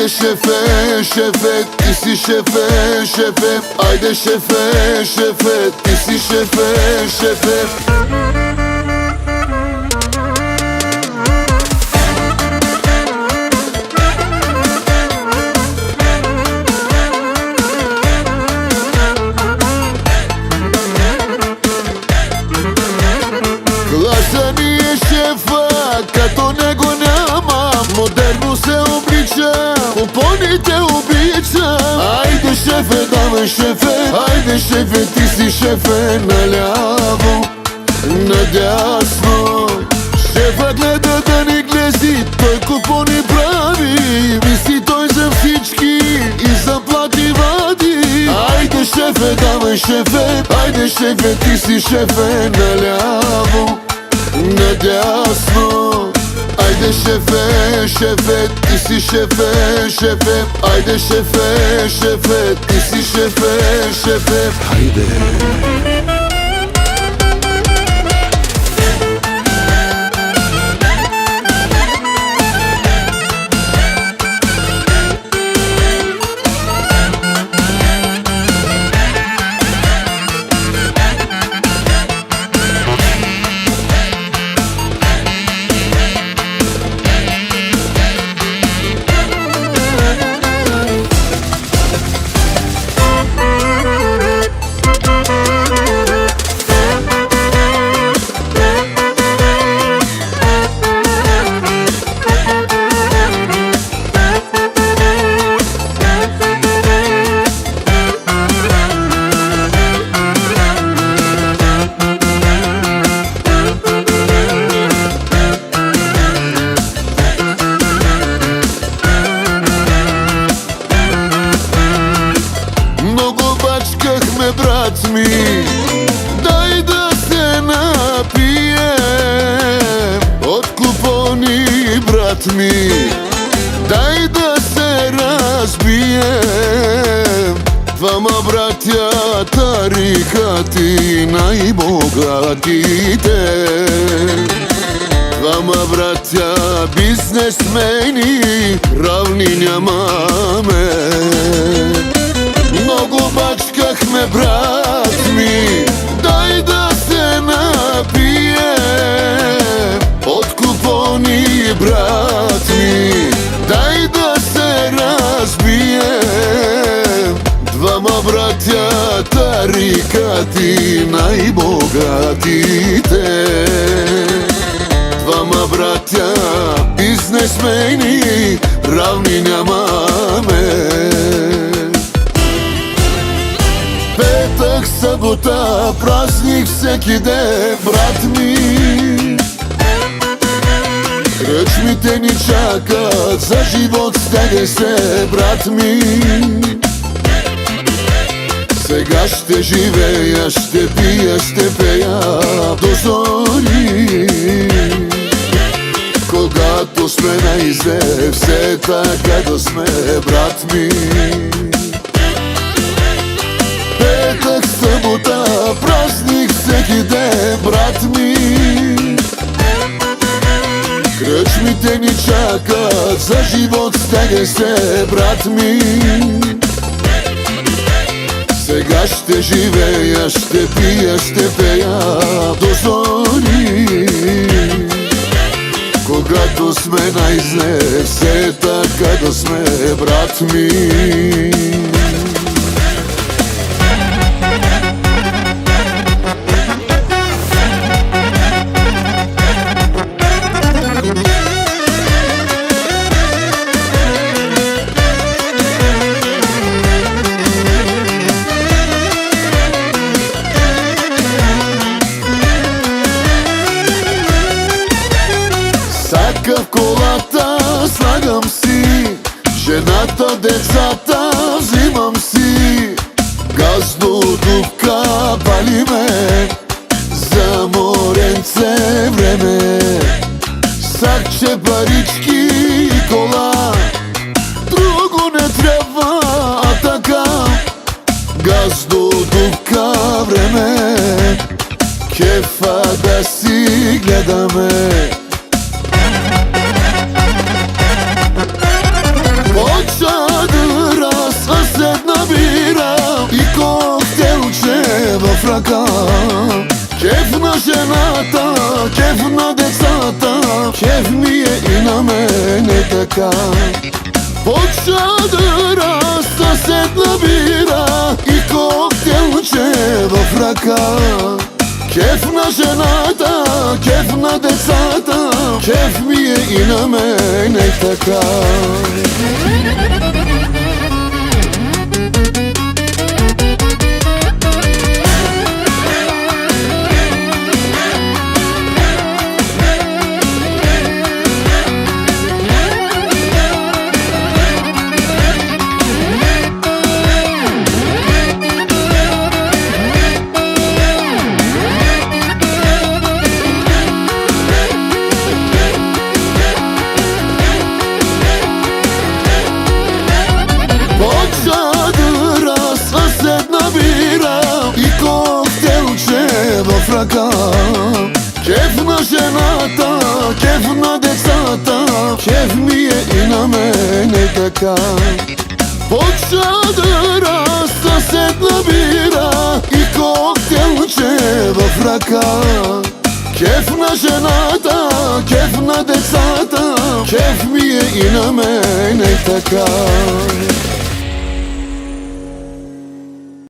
Haydi şefe, şefe, isi şefe, şefe. Haydi şefe, şefe, isi şefe, şefe. Класания шефа, като него няма. Модерно се облича, купоните обича. Айде шефе, давай шефе, айде шефе, ти си шефе. Наляво, надясно, шефа гледа да ни глези. Той купони прави, мисли той за всички и заплати вади. Айде шефе, давай шефе, айде шефе, ти си шефе. Наляво, надясно. Айде шефе, шефе, ти си шефе, шефе. Айде шефе, шефе, ти си шефе, шефе. Хайде! Брат ми, дай да се напием от купони, брат ми, дай да се разбием. Двама братя, тарикати, най-богатите. Двама братя, бизнесмени, равни нямаме. Много бачкахме, брат ми, дай да се напием от купони, брат ми, дай да се разбием. Двама братя, тарикати, най-богатите. Двама братя, бизнесмени, равни нямаме. Петък, събота, празник всеки ден, брат ми. Кръчмите ни чакат, за живот стегай се, брат ми. Сега ще живея, ще пия, ще пея до зори. Когато сме наизе, все така да сме, брат ми. Петък, събота, празник всеки ден, брат ми. Кръчмите ни чакат, за живот стегай се, брат ми. Сега ще живея, ще пия, ще пея до зори. Когато сме наизне, все така да сме, брат ми. Сака в колата, слагам си, жената, децата, взимам си. Газ до дупка, палиме, за моренце време. Сакче, парички и кола, друго не трябва, а така. Газ до дупка, време, кефа да си гледаме. фрака. Кеф на жената, кеф на децата, кеф ми е и на мене така. Под чадъра съсед набира и коктейлче в ръка. Кеф на жената, кеф на децата, кеф ми е и на мене така. Чадъра съсед набира и коктейлче в ръка. Кеф на жената, кеф на децата, кеф ми е и на мене така. Под чадъра съсед набира и коктейлче в ръка. Кеф на жената, кеф на децата, кеф ми е и на мене така.